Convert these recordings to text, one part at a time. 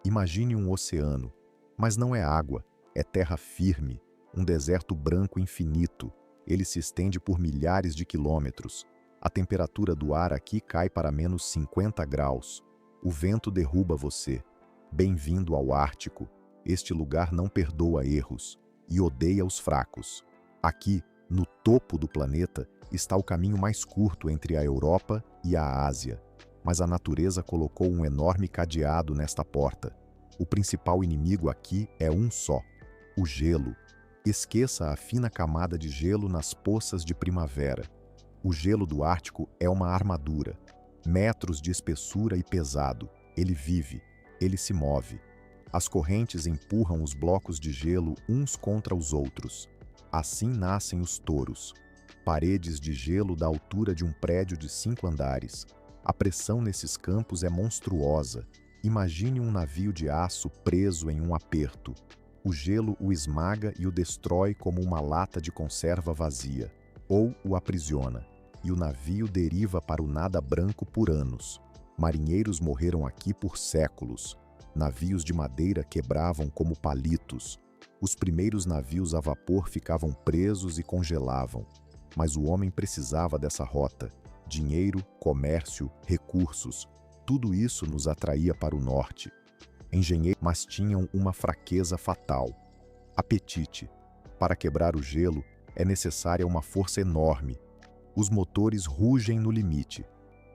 Imagine um oceano, mas não é água, é terra firme, um deserto branco infinito. Ele se estende por milhares de quilômetros. A temperatura do ar aqui cai para menos 50 graus. O vento derruba você. Bem-vindo ao Ártico. Este lugar não perdoa erros e odeia os fracos. Aqui, no topo do planeta, está o caminho mais curto entre a Europa e a Ásia. Mas a natureza colocou um enorme cadeado nesta porta. O principal inimigo aqui é um só: o gelo. Esqueça a fina camada de gelo nas poças de primavera. O gelo do Ártico é uma armadura. Metros de espessura e pesado. Ele vive, ele se move. As correntes empurram os blocos de gelo uns contra os outros. Assim nascem os toros. Paredes de gelo da altura de um prédio de 5 andares. A pressão nesses campos é monstruosa. Imagine um navio de aço preso em um aperto. O gelo o esmaga e o destrói como uma lata de conserva vazia. Ou o aprisiona, e o navio deriva para o nada branco por anos. Marinheiros morreram aqui por séculos. Navios de madeira quebravam como palitos. Os primeiros navios a vapor ficavam presos e congelavam. Mas o homem precisava dessa rota. Dinheiro, comércio, recursos. Tudo isso nos atraía para o norte. Engenheiros, mas tinham uma fraqueza fatal: apetite. Para quebrar o gelo, é necessária uma força enorme. Os motores rugem no limite.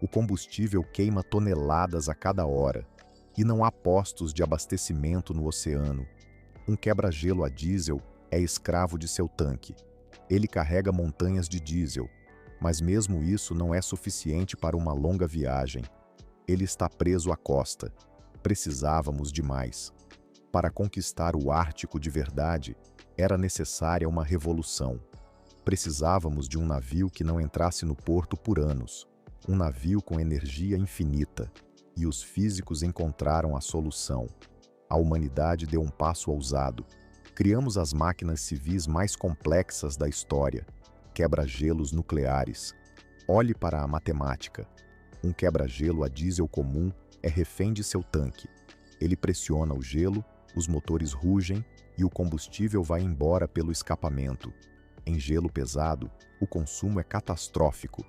O combustível queima toneladas a cada hora. E não há postos de abastecimento no oceano. Um quebra-gelo a diesel é escravo de seu tanque. Ele carrega montanhas de diesel, mas mesmo isso não é suficiente para uma longa viagem. Ele está preso à costa. Precisávamos de mais. Para conquistar o Ártico de verdade, era necessária uma revolução. Precisávamos de um navio que não entrasse no porto por anos. Um navio com energia infinita. E os físicos encontraram a solução. A humanidade deu um passo ousado. Criamos as máquinas civis mais complexas da história. Quebra-gelos nucleares. Olhe para a matemática. Um quebra-gelo a diesel comum é refém de seu tanque. Ele pressiona o gelo, os motores rugem e o combustível vai embora pelo escapamento. Em gelo pesado, o consumo é catastrófico.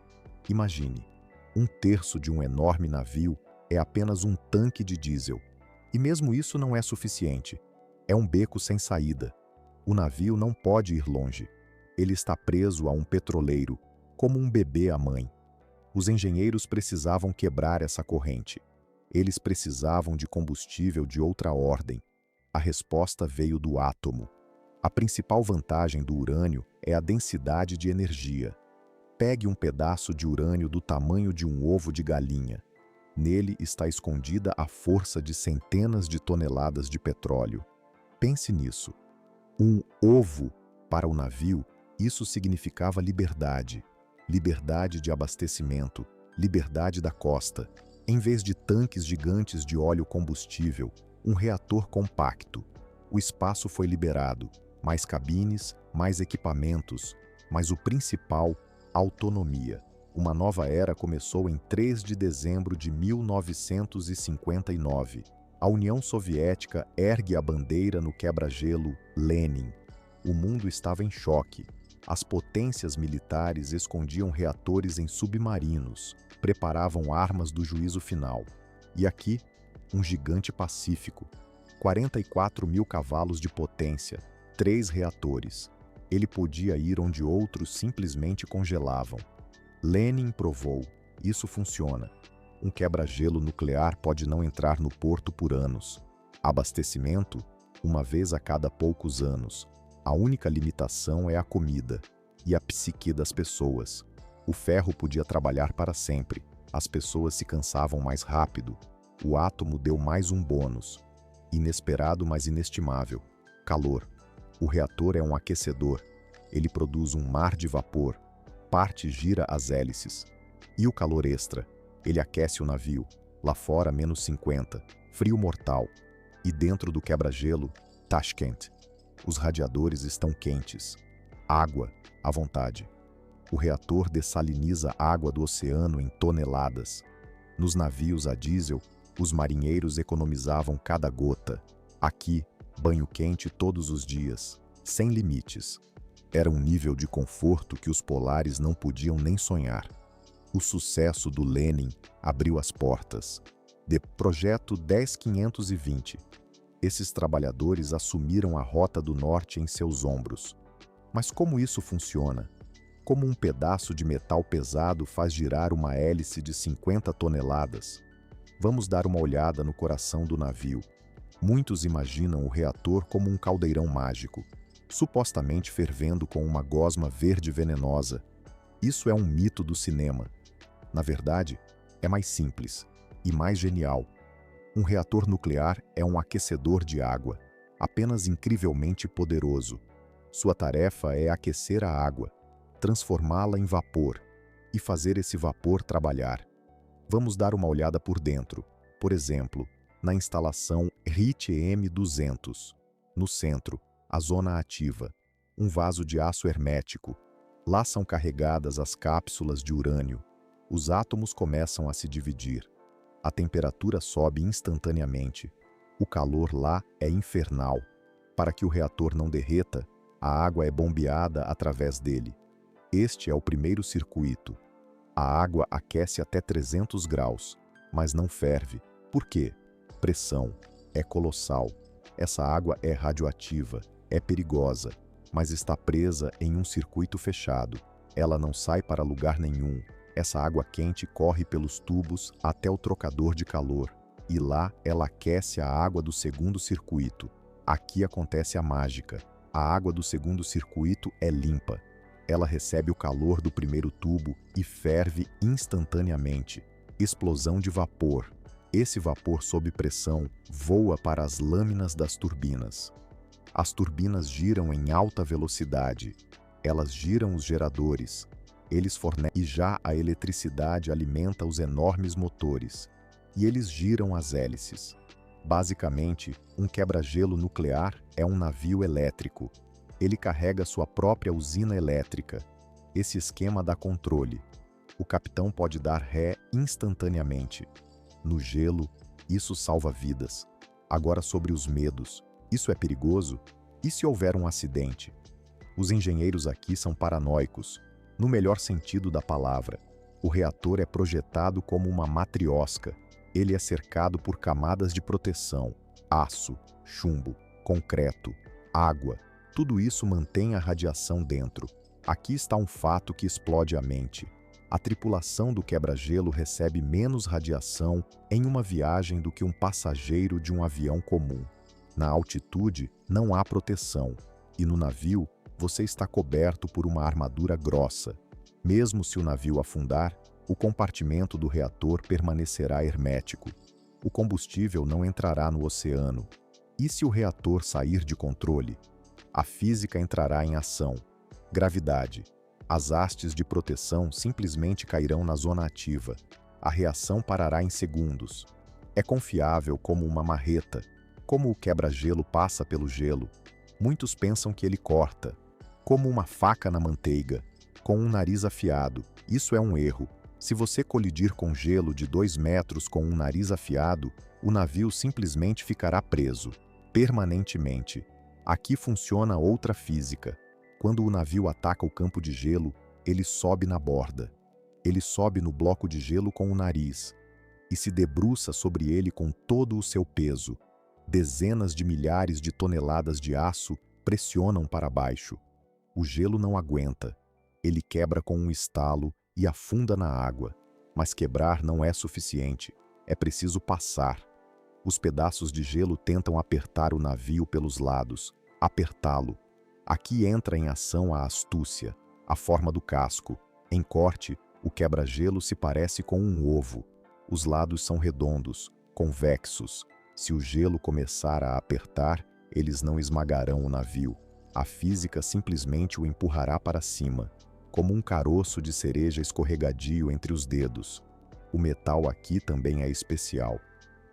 Imagine, 1/3 de um enorme navio é apenas um tanque de diesel. E mesmo isso não é suficiente. É um beco sem saída. O navio não pode ir longe. Ele está preso a um petroleiro, como um bebê à mãe. Os engenheiros precisavam quebrar essa corrente. Eles precisavam de combustível de outra ordem. A resposta veio do átomo. A principal vantagem do urânio é a densidade de energia. Pegue um pedaço de urânio do tamanho de um ovo de galinha. Nele está escondida a força de centenas de toneladas de petróleo. Pense nisso. Um ovo para o navio, isso significava liberdade. Liberdade de abastecimento, liberdade da costa. Em vez de tanques gigantes de óleo combustível, um reator compacto. O espaço foi liberado. Mais cabines, mais equipamentos, mas o principal, autonomia. Uma nova era começou em 3 de dezembro de 1959. A União Soviética ergue a bandeira no quebra-gelo Lenin. O mundo estava em choque. As potências militares escondiam reatores em submarinos, preparavam armas do juízo final. E aqui, um gigante pacífico. 44 mil cavalos de potência, 3 reatores. Ele podia ir onde outros simplesmente congelavam. Lenin provou: isso funciona. Um quebra-gelo nuclear pode não entrar no porto por anos. Abastecimento, uma vez a cada poucos anos. A única limitação é a comida e a psique das pessoas. O ferro podia trabalhar para sempre. As pessoas se cansavam mais rápido. O átomo deu mais um bônus. Inesperado, mas inestimável. Calor. O reator é um aquecedor. Ele produz um mar de vapor. Parte gira as hélices. E o calor extra? Ele aquece o navio. Lá fora, menos 50. Frio mortal. E dentro do quebra-gelo, Tashkent. Os radiadores estão quentes. Água, à vontade. O reator dessaliniza água do oceano em toneladas. Nos navios a diesel, Os marinheiros economizavam cada gota. Aqui, banho quente todos os dias, sem limites. Era um nível de conforto que os polares não podiam nem sonhar. O sucesso do Lenin abriu as portas. De Projeto 10520, esses trabalhadores assumiram a Rota do Norte em seus ombros. Mas como isso funciona? Como um pedaço de metal pesado faz girar uma hélice de 50 toneladas? Vamos dar uma olhada no coração do navio. Muitos imaginam o reator como um caldeirão mágico, supostamente fervendo com uma gosma verde venenosa. Isso é um mito do cinema. Na verdade, é mais simples e mais genial. Um reator nuclear é um aquecedor de água, apenas incrivelmente poderoso. Sua tarefa é aquecer a água, transformá-la em vapor e fazer esse vapor trabalhar. Vamos dar uma olhada por dentro, por exemplo, na instalação RIT-M200. No centro, a zona ativa, um vaso de aço hermético. Lá são carregadas as cápsulas de urânio. Os átomos começam a se dividir. A temperatura sobe instantaneamente. O calor lá é infernal. Para que o reator não derreta, a água é bombeada através dele. Este é o primeiro circuito. A água aquece até 300 graus, mas não ferve. Por quê? Pressão. É colossal. Essa água é radioativa, é perigosa, mas está presa em um circuito fechado. Ela não sai para lugar nenhum. Essa água quente corre pelos tubos até o trocador de calor, e lá ela aquece a água do segundo circuito. Aqui acontece a mágica. A água do segundo circuito é limpa. Ela recebe o calor do primeiro tubo e ferve instantaneamente. Explosão de vapor. Esse vapor sob pressão voa para as lâminas das turbinas. As turbinas giram em alta velocidade. Elas giram os geradores. Eles fornecem e já a eletricidade alimenta os enormes motores. E eles giram as hélices. Basicamente, um quebra-gelo nuclear é um navio elétrico. Ele carrega sua própria usina elétrica. Esse esquema dá controle. O capitão pode dar ré instantaneamente. No gelo, isso salva vidas. Agora sobre os medos. Isso é perigoso? E se houver um acidente? Os engenheiros aqui são paranoicos, no melhor sentido da palavra. O reator é projetado como uma matriosca. Ele é cercado por camadas de proteção, aço, chumbo, concreto, água. Tudo isso mantém a radiação dentro. Aqui está um fato que explode a mente. A tripulação do quebra-gelo recebe menos radiação em uma viagem do que um passageiro de um avião comum. Na altitude, não há proteção, e no navio, você está coberto por uma armadura grossa. Mesmo se o navio afundar, o compartimento do reator permanecerá hermético. O combustível não entrará no oceano. E se o reator sair de controle? A física entrará em ação. Gravidade. As hastes de proteção simplesmente cairão na zona ativa. A reação parará em segundos. É confiável como uma marreta. Como o quebra-gelo passa pelo gelo. Muitos pensam que ele corta. Como uma faca na manteiga, com um nariz afiado. Isso é um erro. Se você colidir com gelo de 2 metros com um nariz afiado, o navio simplesmente ficará preso, permanentemente. Aqui funciona outra física. Quando o navio ataca o campo de gelo, ele sobe na borda. Ele sobe no bloco de gelo com o nariz e se debruça sobre ele com todo o seu peso. Dezenas de milhares de toneladas de aço pressionam para baixo. O gelo não aguenta. Ele quebra com um estalo e afunda na água. Mas quebrar não é suficiente. É preciso passar. Os pedaços de gelo tentam apertar o navio pelos lados, apertá-lo. Aqui entra em ação a astúcia, a forma do casco. Em corte, o quebra-gelo se parece com um ovo. Os lados são redondos, convexos. Se o gelo começar a apertar, eles não esmagarão o navio. A física simplesmente o empurrará para cima, como um caroço de cereja escorregadio entre os dedos. O metal aqui também é especial.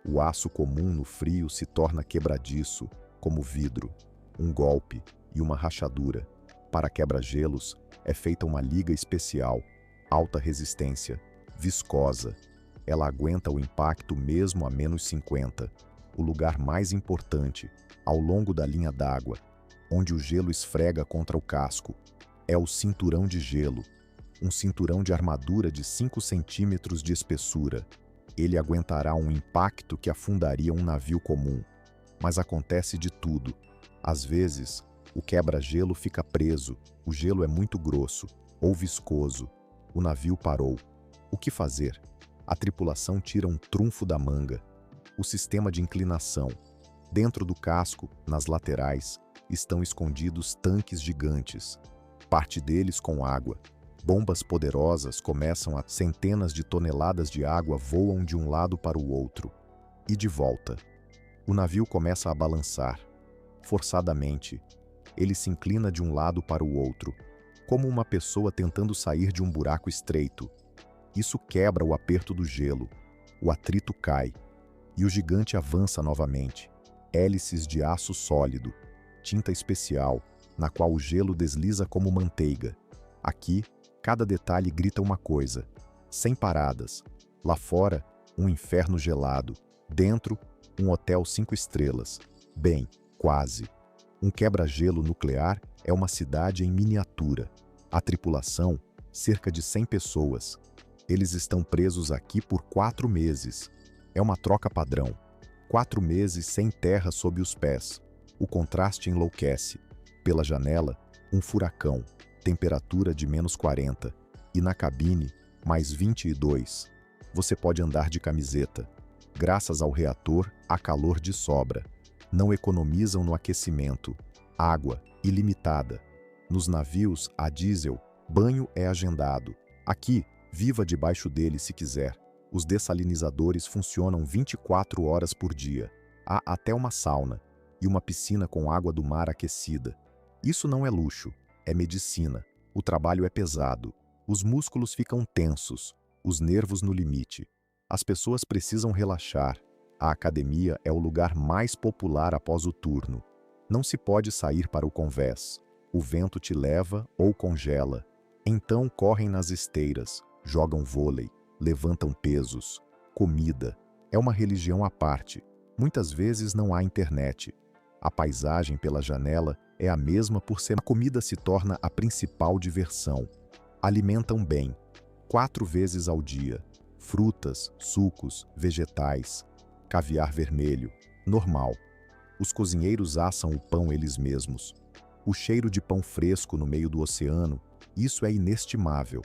O aço comum no frio se torna quebradiço, como vidro. Um golpe e uma rachadura. Para quebra-gelos, é feita uma liga especial, alta resistência, viscosa. Ela aguenta o impacto mesmo a -50. O lugar mais importante, ao longo da linha d'água, onde o gelo esfrega contra o casco, é o cinturão de gelo, um cinturão de armadura de 5 centímetros de espessura. Ele aguentará um impacto que afundaria um navio comum. Mas acontece de tudo. Às vezes, o quebra-gelo fica preso, o gelo é muito grosso ou viscoso. O navio parou. O que fazer? A tripulação tira um trunfo da manga. O sistema de inclinação. Dentro do casco, nas laterais, estão escondidos tanques gigantes, parte deles com água. Bombas poderosas começam a centenas de toneladas de água voam de um lado para o outro e de volta. O navio começa a balançar. Forçadamente, ele se inclina de um lado para o outro, como uma pessoa tentando sair de um buraco estreito. Isso quebra o aperto do gelo. O atrito cai e o gigante avança novamente. Hélices de aço sólido, tinta especial, na qual o gelo desliza como manteiga. Aqui, cada detalhe grita uma coisa. Sem paradas. Lá fora, um inferno gelado. Dentro, um hotel 5 estrelas. Bem, quase. Um quebra-gelo nuclear é uma cidade em miniatura. A tripulação, cerca de 100 pessoas. Eles estão presos aqui por 4 meses. É uma troca padrão. 4 meses sem terra sob os pés. O contraste enlouquece. Pela janela, um furacão. Temperatura de -40. E na cabine, mais 22. Você pode andar de camiseta. Graças ao reator, há calor de sobra. Não economizam no aquecimento. Água, ilimitada. Nos navios, há diesel. Banho é agendado. Aqui, viva debaixo dele se quiser. Os dessalinizadores funcionam 24 horas por dia. Há até uma sauna e uma piscina com água do mar aquecida. Isso não é luxo, é medicina. O trabalho é pesado. Os músculos ficam tensos, os nervos no limite. As pessoas precisam relaxar. A academia é o lugar mais popular após o turno. Não se pode sair para o convés. O vento te leva ou congela. Então correm nas esteiras, jogam vôlei, levantam pesos. Comida é uma religião à parte. Muitas vezes não há internet. A paisagem pela janela é a mesma por ser. A comida se torna a principal diversão. Alimentam bem, 4 vezes ao dia. Frutas, sucos, vegetais, caviar vermelho, normal. Os cozinheiros assam o pão eles mesmos. O cheiro de pão fresco no meio do oceano, isso é inestimável.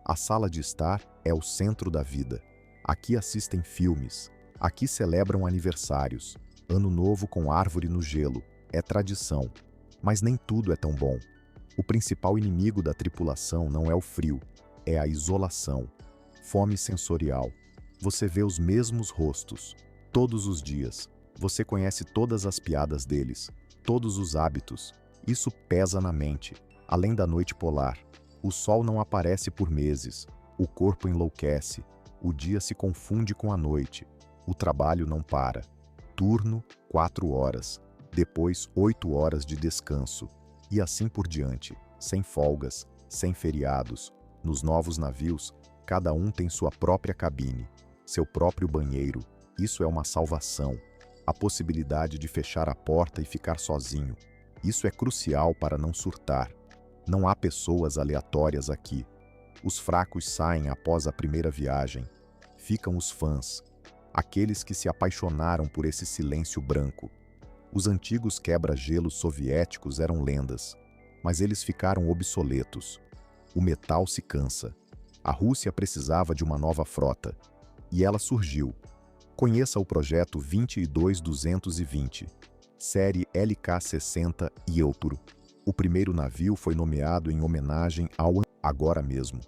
A sala de estar é o centro da vida. Aqui assistem filmes. Aqui celebram aniversários. Ano novo com árvore no gelo. É tradição. Mas nem tudo é tão bom. O principal inimigo da tripulação não é o frio, é a isolação. Fome sensorial. Você vê os mesmos rostos, todos os dias. Você conhece todas as piadas deles, todos os hábitos. Isso pesa na mente. Além da noite polar, o sol não aparece por meses. O corpo enlouquece. O dia se confunde com a noite. O trabalho não para. Turno, 4 horas. Depois, 8 horas de descanso. E assim por diante. Sem folgas, sem feriados. Nos novos navios, cada um tem sua própria cabine, seu próprio banheiro. Isso é uma salvação. A possibilidade de fechar a porta e ficar sozinho. Isso é crucial para não surtar. Não há pessoas aleatórias aqui. Os fracos saem após a primeira viagem. Ficam os fãs, aqueles que se apaixonaram por esse silêncio branco. Os antigos quebra-gelos soviéticos eram lendas, mas eles ficaram obsoletos. O metal se cansa. A Rússia precisava de uma nova frota, e ela surgiu. Conheça o projeto 22220, série LK-60 Yelturo. O primeiro navio foi nomeado em homenagem ao agora mesmo.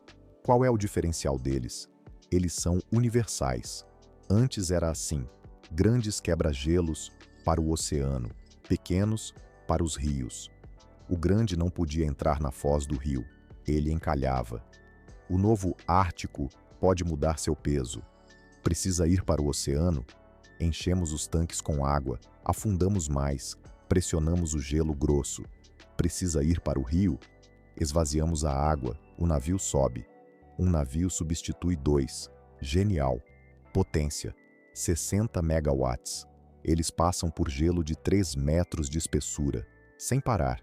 Qual é o diferencial deles? Eles são universais. Antes era assim, grandes quebra-gelos para o oceano, pequenos para os rios. O grande não podia entrar na foz do rio, ele encalhava. O novo Ártico pode mudar seu peso. Precisa ir para o oceano? Enchemos os tanques com água, afundamos mais, pressionamos o gelo grosso. Precisa ir para o rio? Esvaziamos a água, o navio sobe. Um navio substitui 2. Genial. Potência: 60 megawatts. Eles passam por gelo de 3 metros de espessura, sem parar.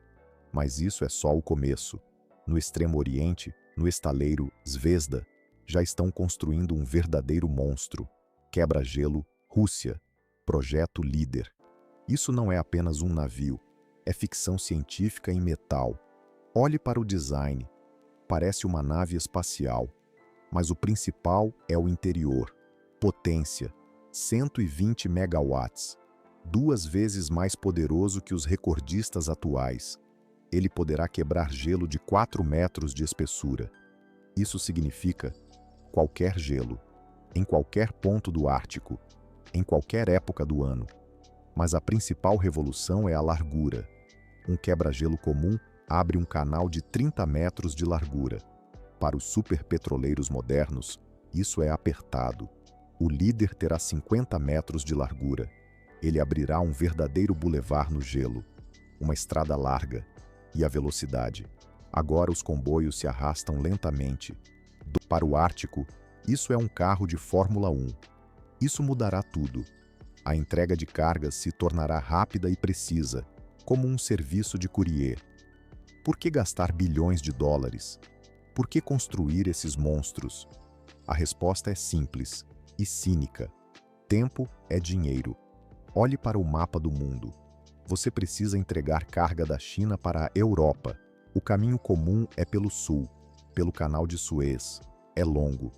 Mas isso é só o começo. No Extremo Oriente, no estaleiro Zvezda, já estão construindo um verdadeiro monstro. Quebra-gelo Rússia. Projeto Líder. Isso não é apenas um navio, é ficção científica em metal. Olhe para o design. Parece uma nave espacial. Mas o principal é o interior. Potência: 120 megawatts. 2 vezes mais poderoso que os recordistas atuais. Ele poderá quebrar gelo de 4 metros de espessura. Isso significa qualquer gelo, em qualquer ponto do Ártico, em qualquer época do ano. Mas a principal revolução é a largura. Um quebra-gelo comum abre um canal de 30 metros de largura. Para os superpetroleiros modernos, isso é apertado. O Líder terá 50 metros de largura. Ele abrirá um verdadeiro bulevar no gelo, uma estrada larga. E a velocidade. Agora os comboios se arrastam lentamente. Para o Ártico, isso é um carro de Fórmula 1. Isso mudará tudo. A entrega de cargas se tornará rápida e precisa, como um serviço de courier. Por que gastar bilhões de dólares? Por que construir esses monstros? A resposta é simples e cínica. Tempo é dinheiro. Olhe para o mapa do mundo. Você precisa entregar carga da China para a Europa. O caminho comum é pelo sul, pelo Canal de Suez. É longo,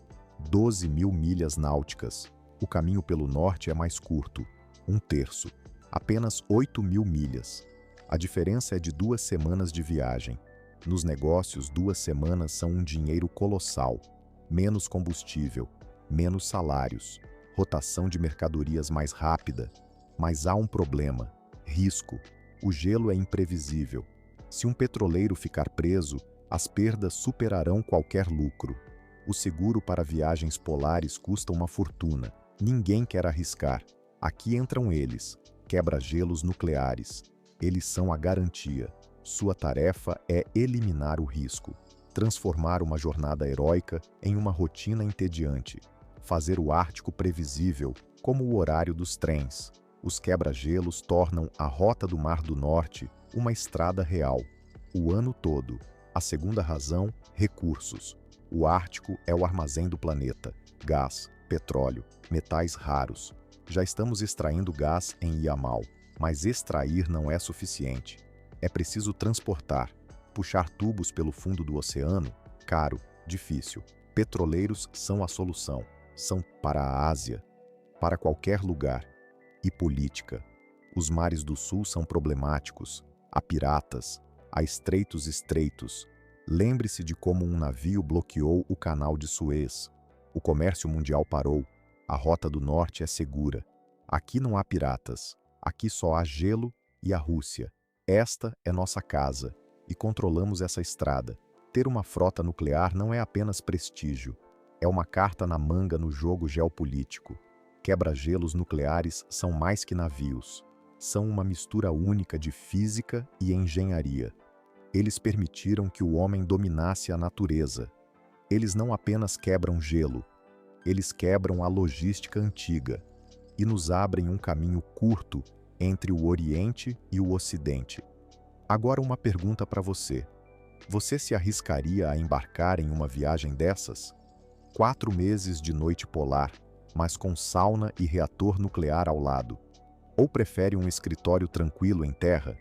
12 mil milhas náuticas. O caminho pelo norte é mais curto, 1/3, apenas 8 mil milhas. A diferença é de 2 semanas de viagem. Nos negócios, 2 semanas são um dinheiro colossal. Menos combustível, menos salários, rotação de mercadorias mais rápida. Mas há um problema: risco. O gelo é imprevisível. Se um petroleiro ficar preso, as perdas superarão qualquer lucro. O seguro para viagens polares custa uma fortuna. Ninguém quer arriscar. Aqui entram eles, quebra-gelos nucleares. Eles são a garantia. Sua tarefa é eliminar o risco, transformar uma jornada heróica em uma rotina entediante, fazer o Ártico previsível, como o horário dos trens. Os quebra-gelos tornam a Rota do Mar do Norte uma estrada real, o ano todo. A segunda razão: recursos. O Ártico é o armazém do planeta. Gás, petróleo, metais raros. Já estamos extraindo gás em Yamal, mas extrair não é suficiente. É preciso transportar. Puxar tubos pelo fundo do oceano? Caro, difícil. Petroleiros são a solução. São para a Ásia, para qualquer lugar. E política. Os mares do sul são problemáticos. Há piratas, há estreitos estreitos. Lembre-se de como um navio bloqueou o Canal de Suez. O comércio mundial parou. A Rota do Norte é segura. Aqui não há piratas. Aqui só há gelo e a Rússia. Esta é nossa casa e controlamos essa estrada. Ter uma frota nuclear não é apenas prestígio. É uma carta na manga no jogo geopolítico. Quebra-gelos nucleares são mais que navios. São uma mistura única de física e engenharia. Eles permitiram que o homem dominasse a natureza. Eles não apenas quebram gelo, eles quebram a logística antiga e nos abrem um caminho curto entre o Oriente e o Ocidente. Agora uma pergunta para você. Você se arriscaria a embarcar em uma viagem dessas? 4 meses de noite polar, mas com sauna e reator nuclear ao lado. Ou prefere um escritório tranquilo em terra?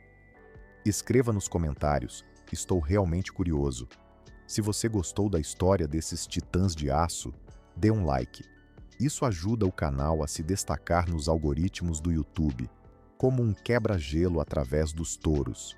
Escreva nos comentários, estou realmente curioso. Se você gostou da história desses titãs de aço, dê um like. Isso ajuda o canal a se destacar nos algoritmos do YouTube, como um quebra-gelo através dos touros.